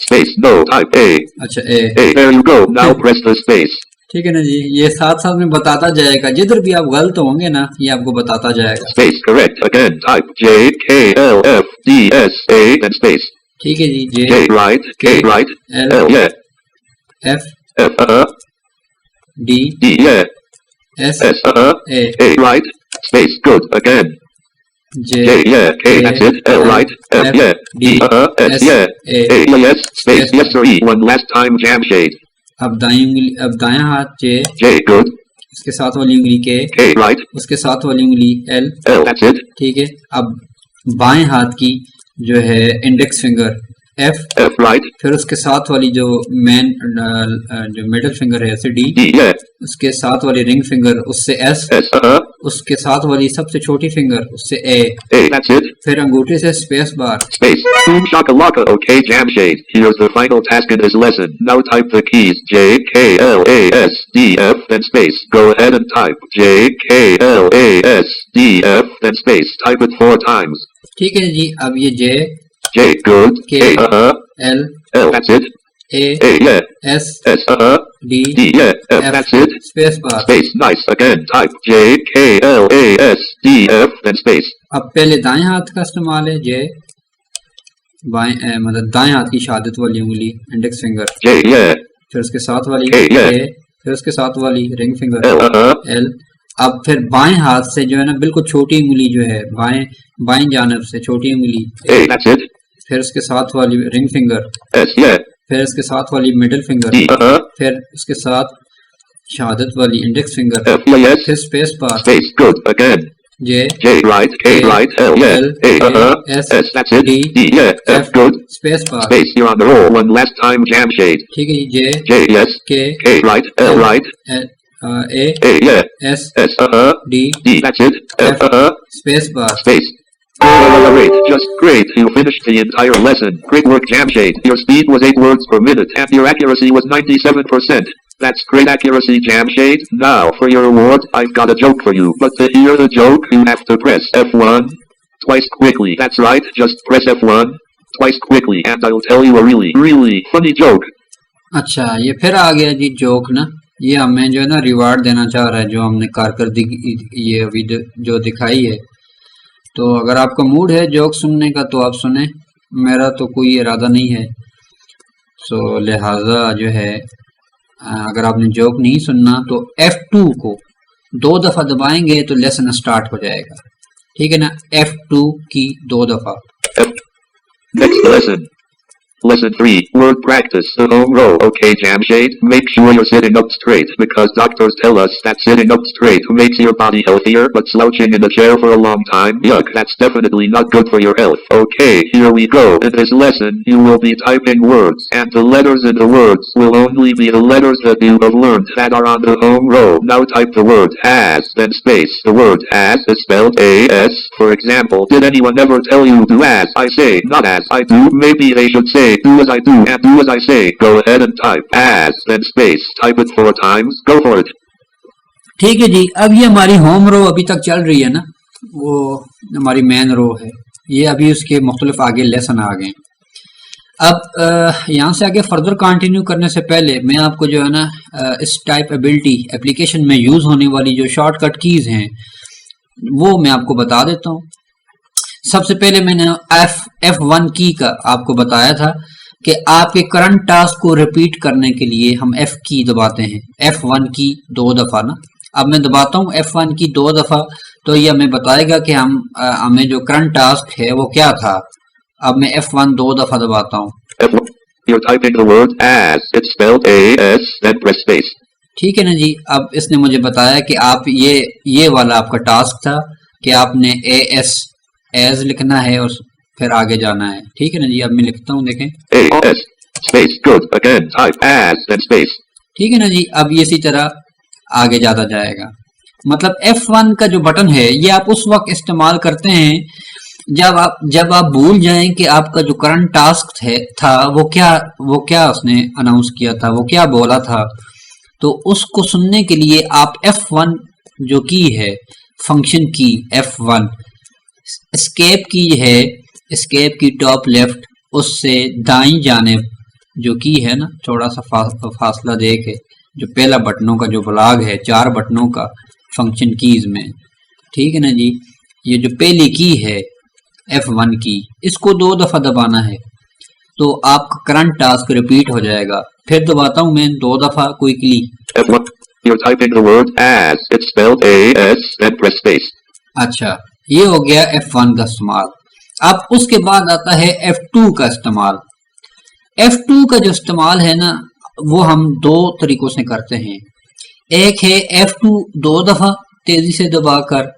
Space, no. Type A. अच्छा ए। A, there you go. Now press the space. ठीक है ना जी। ये साथ साथ में बताता जाएगा, जिधर भी आप गलत होंगे ना ये आपको बताता जाएगा। Space, correct. Again, type J, K, L, F, D, S, A, then space. ठीक है जी। जे, J, right. K, right. L, L, yeah. F, F, D, D, yeah. S, S, A, A, right. Space, good. Again. J, J, yeah. K, that's it. L, right. F, yeah. D, S, yeah. A, yes. Space, yes, or E. One last time, jamshade. अब दाएं उंगली, अब दायां हाथ जे, J, good. उसके साथ वाली उंगली K right, उसके साथ वाली उंगली L, that's it, ठीक है। अब बाएं हाथ की जो है इंडेक्स फिंगर F, right, फिर उसके साथ वाली जो मेन जो मिडिल फिंगर है ऐसे D, yeah, उसके साथ वाली रिंग फिंगर उससे S, उसके साथ वाली सबसे छोटी फिंगर उससे A, that's it, फिर अंगूठे से space bar. space, boom shakalaka, okay Jamshade, here's the final task in this lesson, now type the keys, J, K, L, A, S, D, F, then space, go ahead and type, J, K, L, A, S, D, F, then space, type it 4 times. ठीक है जी, अब ये J, good, K, L, that's it, A, yeah, S, D, D, yeah, F, F, that's it, space bar. space, nice, again, type, J, K, L, A, S, D, F, then space. अब पहले दाएं हाथ का इस्तेमाल है, J, बाएं मतलब दाएं हाथ की शहादत वाली उंगली इंडेक्स फिंगर, J, yeah, फिर उसके साथ वाली K, yeah, A, फिर उसके साथ वाली रिंग फिंगर L, L। अब फिर बाएं हाथ से जो है ना बिल्कुल छोटी उंगली जो है बाएं जानब से छोटी उंगली A, that's it, फिर उसके साथ वाली रिंग फिंगर, S, yeah, फिर उसके साथ वाली मिडिल फिंगर, D, फिर उसके साथ शहादत वाली index finger, F, yeah, yes, फिर space bar. space, good, again, J, J, right, K, right, L, yeah, L, A, S, that's it, D, D, yeah, F, good, space bar. space, you're on the roll, one last time, Jamshade, ठीक है जी, J, yes, K, K, right, L, right, A, A, yeah, S, S, D, D, that's it, F, space bar. space. Great, just great. You finished the entire lesson. Great work, Jamshade. Your speed was 8 words per minute, and your accuracy was 97%. That's great accuracy, Jamshade. Now, for your award, I've got a joke for you. But to hear the joke, you have to press F1 twice quickly. That's right, just press F1 twice quickly, and I'll tell you a really, really funny joke. अच्छा, ये फिर आ गया जी joke ना। ये हमें जो है ना रिवार्ड देना चाह रहा है, जो हमने कारकर्दगी ये वीडियो जो दिखाई है। तो अगर आपका मूड है जोक सुनने का तो आप सुने, मेरा तो कोई इरादा नहीं है। सो लिहाजा जो है अगर आपने जोक नहीं सुनना तो F2 को 2 दफ़ा दबाएंगे तो लेसन स्टार्ट हो जाएगा, ठीक है ना। F2 की 2 दफ़ा। Next lesson. Lesson 3, word practice, the home row. Okay, Jamshade, make sure you're sitting up straight, because doctors tell us that sitting up straight makes your body healthier, but slouching in the chair for a long time, yuck, that's definitely not good for your health. Okay, here we go. In this lesson, you will be typing words, and the letters in the words will only be the letters that you have learned that are on the home row. Now type the word as, then space. The word as is spelled A-S. For example, did anyone ever tell you do as I say, not as I do? Maybe they should say do as I do and do as I say. Go ahead and type as, then space. Type it 4 times. Go for it. ठीक है जी, अब ये हमारी home रो अभी तक चल रही है ना, वो हमारी मेन रो है। ये अभी उसके मुख्तलिफ आगे लेसन आ गए। अब यहाँ से आगे फर्दर कंटिन्यू करने से पहले मैं आपको जो है ना इस टाइपेबिलिटी एप्लीकेशन में यूज़ होने वाली जो शॉर्टकट कीज़ हैं वो मैं आपको बता देता हूँ। सबसे पहले मैंने F1 की का आपको बताया था कि आपके करंट टास्क को रिपीट करने के लिए हम F की दबाते हैं, F1 की 2 दफ़ा ना। अब मैं दबाता हूँ F1 की 2 दफ़ा, तो ये हमें बताएगा कि हमें जो करंट टास्क है वो क्या था। अब मैं F1 2 दफ़ा दबाता हूँ। You're typing the word as. It's spelled A-S, then press space. ठीक है ना जी, अब इसने मुझे बताया कि आप ये वाला आपका टास्क था कि आपने AS एज लिखना है और फिर आगे जाना है। ठीक है ना जी, अब मैं लिखता हूँ, देखें AS space good again type as then space. ठीक है ना जी, अब ये इसी तरह आगे जाता जाएगा। मतलब F1 का जो बटन है ये आप उस वक्त इस्तेमाल करते हैं जब आप भूल जाएं कि आपका जो करंट टास्क था वो क्या उसने अनाउंस किया था, वो क्या बोला था। तो उसको सुनने के लिए आप F1 जो की है फंक्शन की F1 एस्केप की है, एस्केप की टॉप लेफ्ट उससे दाईं जानिब जो की है ना थोड़ा सा फासला दे के, जो पहला बटनों का जो ब्लॉक है 4 बटनों का फंक्शन कीज में, ठीक है ना जी। ये जो पहली की है F1 की, इसको 2 दफ़ा दबाना है तो आपका करंट टास्क रिपीट हो जाएगा। फिर दबाता हूँ मैं 2 दफ़ा quickly. F1 you're typing the word as. It's spelled A-S then press space. अच्छा, ये हो गया F1 का इस्तेमाल। अब उसके बाद आता है F2 का इस्तेमाल। F2 का जो इस्तेमाल है ना वो हम 2 तरीकों से करते हैं। एक है F2 2 दफा तेजी से दबाकर,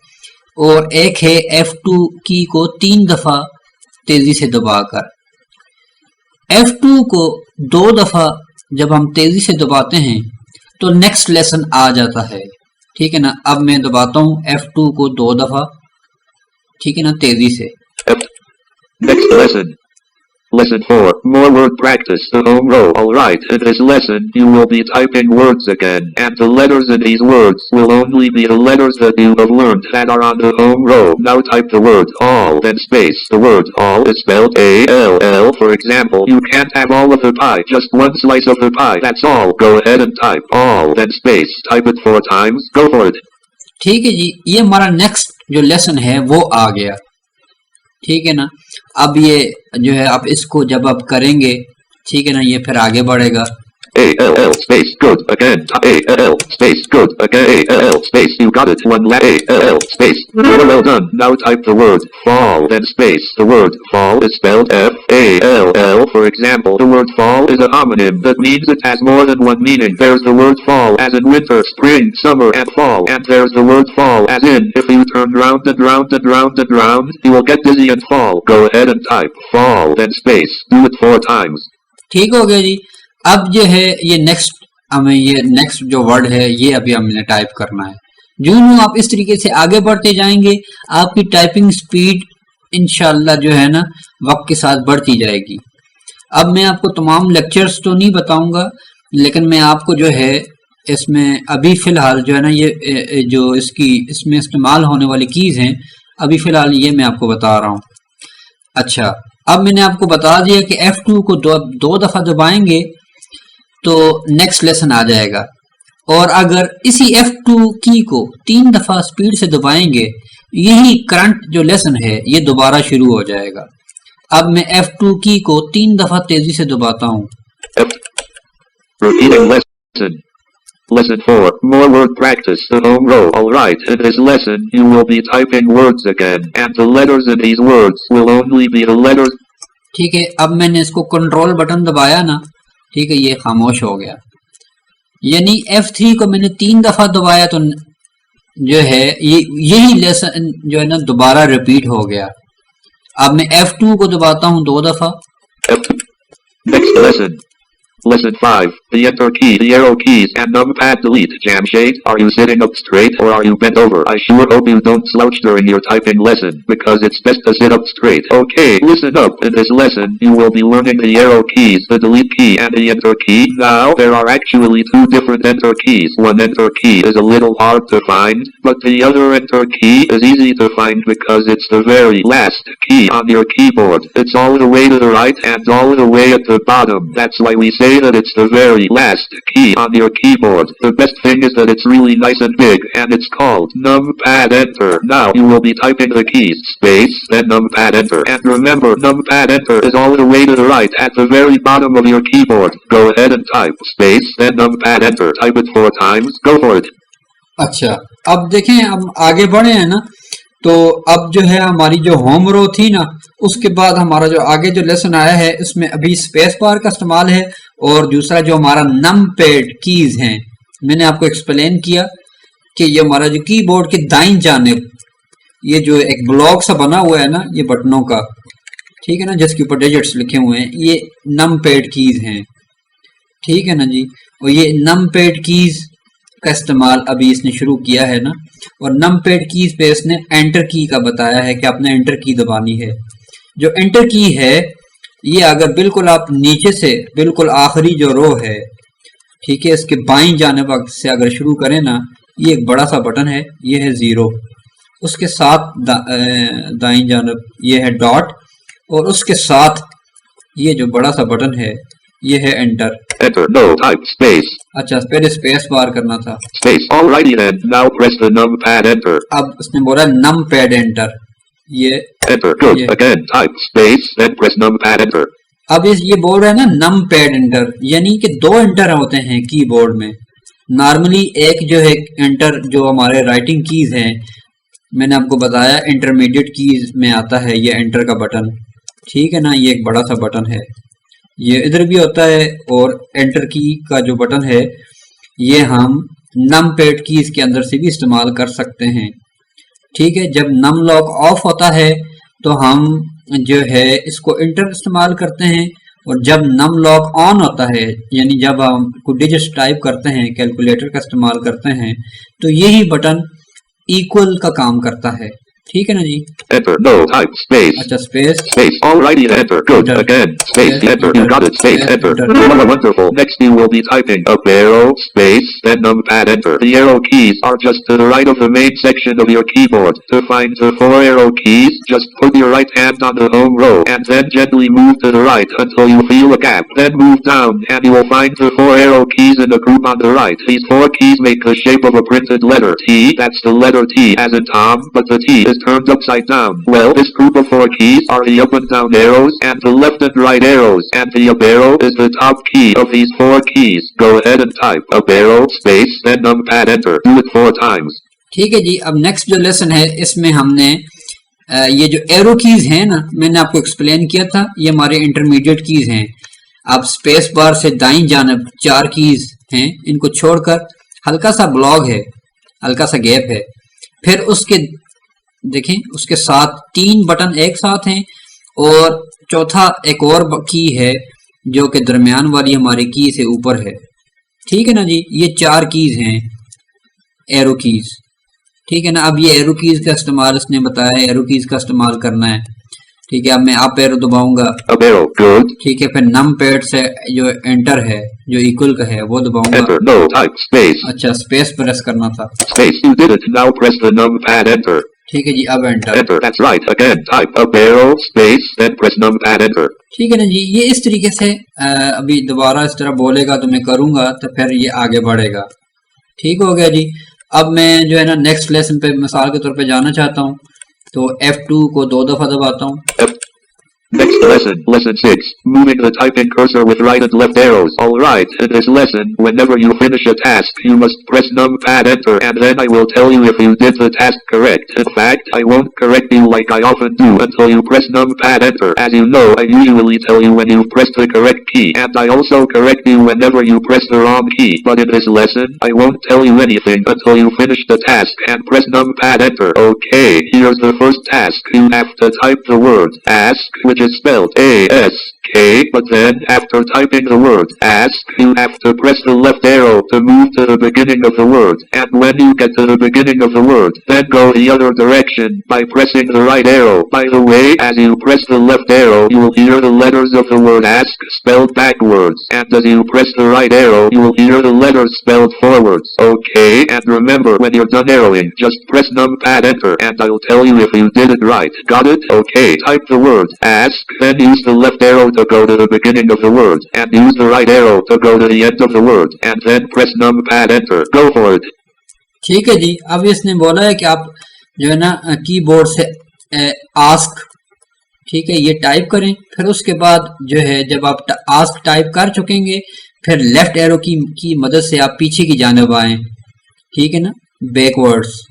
और एक है F2 की को 3 दफा तेजी से दबाकर। F2 को 2 दफा जब हम तेजी से दबाते हैं तो नेक्स्ट लेसन आ जाता है, ठीक है ना। अब मैं दबाता हूं F2 को 2 दफा, ठीक है ना, तेजी से। Next lesson. Lesson 4. More word practice. The home row. Alright, in this lesson you will be typing words again, and the letters in these words will only be the letters that you have learned that are on the home row. Now type the word all, then space. The word all is spelled A-L-L. For example, you can't have all of the pie, just one slice of the pie. That's all. Go ahead and type all, then space. Type it 4 times. Go for it. ठीक है जी, ये हमारा next जो lesson है वो आ गया, ठीक है ना। अब ये जो है आप इसको जब आप करेंगे, ठीक है ना, ये फिर आगे बढ़ेगा। A-L-L space good again. A-L-L space good again. A-L-L space you got it. One last A-L-L space. Well done. Now type the word fall, then space. The word fall is spelled F-A-L-L. For example, the word fall is a homonym. That means it has more than one meaning. There's the word fall as in winter, spring, summer, and fall. And there's the word fall as in if you turn round and round and round and round, you will get dizzy and fall. Go ahead and type fall, then space. Do it 4 times. ठीक हो गया जी। अब जो है ये next, हमें ये next जो वर्ड है ये अभी हमने टाइप करना है। जो आप इस तरीके से आगे बढ़ते जाएंगे आपकी टाइपिंग स्पीड इंशाल्लाह जो है ना वक्त के साथ बढ़ती जाएगी। अब मैं आपको तमाम लेक्चर्स तो नहीं बताऊंगा, लेकिन मैं आपको जो है इसमें अभी फिलहाल जो है ना ये जो इसमें इस्तेमाल होने वाली कीज हैं अभी फिलहाल ये मैं आपको बता रहा हूँ। अच्छा, अब मैंने आपको बता दिया कि F2 को दो दफा दबाएंगे तो नेक्स्ट लेसन आ जाएगा, और अगर इसी F2 की को 3 दफा स्पीड से दबाएंगे यही करंट जो लेसन है ये दोबारा शुरू हो जाएगा। अब मैं F2 की को 3 दफा तेजी से दबाता हूँ। Repeating lesson. Lesson 4. More word practice. The home row. Alright, in this lesson you will be typing words again, and the letters in these words will only be the letters. ठीक है, अब मैंने इसको कंट्रोल बटन दबाया ना, ठीक है, ये खामोश हो गया। यानी F3 को मैंने 3 दफा दबाया तो जो है यही लेसन जो है ना दोबारा रिपीट हो गया। अब मैं F2 को दबाता हूँ 2 दफा। Next lesson. Lesson 5. The enter key, the arrow keys, and numpad delete. Jamshade, are you sitting up straight or are you bent over? I sure hope you don't slouch during your typing lesson, because it's best to sit up straight. Okay, listen up. In this lesson, you will be learning the arrow keys, the delete key, and the enter key. Now, there are actually 2 different enter keys. One enter key is a little hard to find, but the other enter key is easy to find because it's the very last key on your keyboard. It's all the way to the right and all the way at the bottom. That's why we say that it's the very last key on your keyboard. The best thing is that it's really nice and big, and it's called numpad enter. Now you will be typing the keys, space, then numpad enter. And remember, numpad enter is all the way to the right at the very bottom of your keyboard. Go ahead and type space, then numpad enter. Type it 4 times. Go for it. अच्छा, अब देखें, अब आगे बढ़े हैं ना, तो अब जो है हमारी जो होम रो थी ना, उसके बाद हमारा जो आगे जो लेसन आया है इसमें अभी स्पेस बार का इस्तेमाल है, और दूसरा जो हमारा नमपैड कीज हैं मैंने आपको एक्सप्लेन किया कि ये हमारा जो कीबोर्ड के दाईं जानिब ये जो एक ब्लॉक सा बना हुआ है ना ये बटनों का, ठीक है ना, जिसके ऊपर डिजिट्स लिखे हुए हैं, ये नमपैड कीज हैं, ठीक है ना जी। और ये नमपैड कीज का इस्तेमाल अभी इसने शुरू किया है ना, और नमपैड कीज पे इसने एंटर की का बताया है कि आपने एंटर की दबानी है। जो एंटर की है ये अगर बिल्कुल आप नीचे से बिल्कुल आखिरी जो रो है, ठीक है, इसके बाईं जानिब से अगर शुरू करें ना, ये एक बड़ा सा बटन है, ये है 0, उसके साथ दाईं जानिब ये है डॉट, और उसके साथ ये जो बड़ा सा बटन है ये है enter. Enter. No. Type space. अच्छा, पहले स्पेस बार करना था। Space. Alrighty then. Now press the numpad enter. अब उसने बोला numpad enter, ये Enter. Good. Again. Type space. Then press numpad enter. अब ये बोल रहा है ना numpad enter, यानी कि 2 एंटर होते हैं कीबोर्ड में। नॉर्मली एक जो है एंटर जो हमारे राइटिंग कीज हैं, मैंने आपको बताया इंटरमीडिएट कीज में आता है ये एंटर का बटन, ठीक है ना, ये एक बड़ा सा बटन है, ये इधर भी होता है, और एंटर की का जो बटन है ये हम नमपैड कीज के अंदर से भी इस्तेमाल कर सकते हैं। ठीक है, जब नम लॉक ऑफ होता है तो हम जो है इसको इंटर इस्तेमाल करते हैं, और जब नम लॉक ऑन होता है यानी जब हम कुछ डिजिट्स टाइप करते हैं, कैलकुलेटर का इस्तेमाल करते हैं, तो यही बटन इक्वल का काम करता है। ठीक है ना जी। Enter. No. Type. Space. अच्छा, space Space. Alrighty. Enter. Good. Again. Space. Enter. You got it. Space. Enter. Wonderful. Next you will be typing up arrow, space, then numpad. Enter. The arrow keys are just to the right of the main section of your keyboard. To find the 4 arrow keys, just put your right hand on the home row and then gently move to the right until you feel a gap. Then move down and you will find the 4 arrow keys in the group on the right. These 4 keys make the shape of a printed letter T. That's the letter T as in Tom, but the T is turned upside down. Well, this group of 4 keys are the up and down arrows and the left and right arrows, and the up arrow is the top key of these 4 keys. Go ahead and type up arrow, space, then numpad. Enter. Do it 4 times. ठीक है जी। अब next जो lesson है इसमें हमने ये जो arrow keys हैं ना, मैंने आपको एक्सप्लेन किया था, ये हमारे इंटरमीडिएट कीज हैं। अब स्पेस बार से दाईं जानब 4 कीज हैं, इनको छोड़कर हल्का सा ब्लॉक है, हल्का सा गैप है, फिर उसके देखें उसके साथ 3 बटन एक साथ हैं, और चौथा एक और की है जो कि दरमियान वाली हमारी की से ऊपर है। ठीक है ना जी, ये 4 कीज हैं एरो कीज। ठीक है ना। अब ये एरो कीज का इस्तेमाल इसने बताया है, एरो कीज का इस्तेमाल करना है। ठीक है, अब मैं अप एरो दबाऊंगा। Up arrow. Good. ठीक है, फिर नम पैड से जो एंटर है जो इक्वल का है वो दबाऊंगा। Enter. No. Type. Space. अच्छा, स्पेस प्रेस करना था। Space. You did it. Now press the numpad. Enter. ठीक है जी, अब enter. Enter. That's right. Again. Type up arrow, space, then press numpad. Enter. ठीक है ना जी। ये इस तरीके से अभी दोबारा इस तरह बोलेगा तो मैं करूंगा तो फिर ये आगे बढ़ेगा। ठीक हो गया जी। अब मैं जो है ना नेक्स्ट लेसन पे मिसाल के तौर पे जाना चाहता हूँ, तो F2 को 2 दफा दबाता हूँ। Next lesson, lesson 6, moving the typing cursor with right and left arrows. Alright, in this lesson, whenever you finish a task, you must press numpad enter, and then I will tell you if you did the task correct. In fact, I won't correct you like I often do until you press numpad enter. As you know, I usually tell you when you've pressed the correct key, and I also correct you whenever you press the wrong key. But in this lesson, I won't tell you anything until you finish the task and press numpad enter. Okay, here's the first task. You have to type the word ask, which is spelled A-S-K, but then after typing the word ask, you have to press the left arrow to move to the beginning of the word, and when you get to the beginning of the word, then go the other direction by pressing the right arrow. By the way, as you press the left arrow, you will hear the letters of the word ask spelled backwards, and as you press the right arrow, you will hear the letters spelled forwards. Okay, and remember, when you're done arrowing, just press numpad enter, and I'll tell you if you did it right. Got it? Okay, type the word ask, then use the left arrow to go to the beginning of the word, and use the right arrow to go to the end of the word, and then press numpad enter. Go for it. ठीक है जी। अब इसने बोला है कि आप जो है ना कीबोर्ड से आस्क, ठीक है, ये टाइप करें, फिर उसके बाद जो है जब आप आस्क टाइप कर चुकेंगे फिर लेफ्ट एरो की मदद से आप पीछे की जानिब आएं। ठीक है ना, बैकवर्ड्स।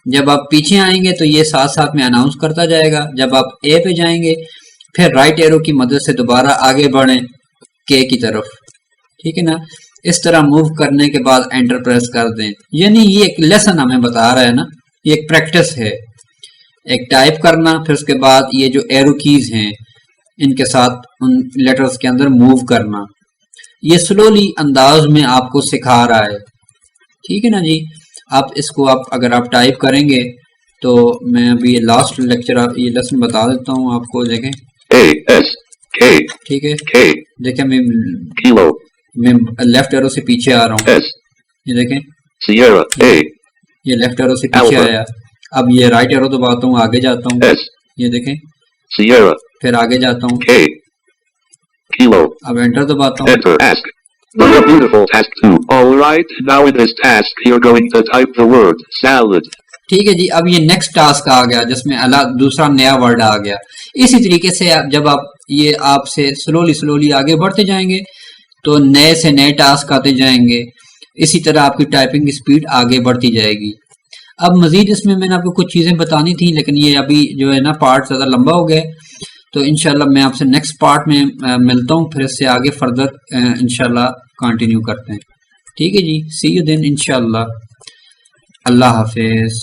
जब आप पीछे आएंगे तो ये साथ साथ में अनाउंस करता जाएगा। जब आप ए पे जाएंगे फिर राइट एरो की मदद से दोबारा आगे बढ़ें के की तरफ। ठीक है ना, इस तरह मूव करने के बाद एंटर प्रेस कर दें। यानी ये एक लेसन हमें बता रहा है ना, ये एक प्रैक्टिस है, एक टाइप करना, फिर उसके बाद ये जो एरो कीज हैं इनके साथ उन लेटर्स के अंदर मूव करना। ये स्लोली अंदाज में आपको सिखा रहा है। ठीक है ना जी। आप इसको अगर आप टाइप करेंगे तो मैं अभी ये लास्ट लेक्चर ये लेसन बता देता हूँ आपको। देखें A-S-K. ठीक है, K. देखें Kilo. मैं लेफ्ट एरो से पीछे आ रहा हूँ। S. ये देखें, Sierra. A. ये लेफ्ट एरो से पीछे Alpha. आया। अब ये राइट एरो दबाता हूँ, आगे जाता हूँ। S. ये देखें, Sierra. फिर आगे जाता हूँ। K. Kilo. अब एंटर दबाता हूँ। Enter. Ask. Another beautiful task 2. Alright, now in this task, you're going to type the word salad. ठीक है जी। अब ये नेक्स्ट टास्क आ गया जिसमें दूसरा नया वर्ड आ गया। इसी तरीके से जब आप ये आपसे स्लोली आगे बढ़ते जाएंगे तो नए से नए टास्क आते जाएंगे। इसी तरह आपकी टाइपिंग स्पीड आगे बढ़ती जाएगी। अब मजीद इसमें मैंने आपको कुछ चीज़ें बतानी थी, लेकिन ये अभी जो है ना पार्ट ज़्यादा लंबा हो गया, तो इंशाल्लाह मैं आपसे नेक्स्ट पार्ट में मिलता हूँ, फिर इससे आगे फर्दर इंशाल्लाह कंटिन्यू करते हैं। ठीक है जी, सी यू देन इंशाल्लाह। अल्लाह हाफिज।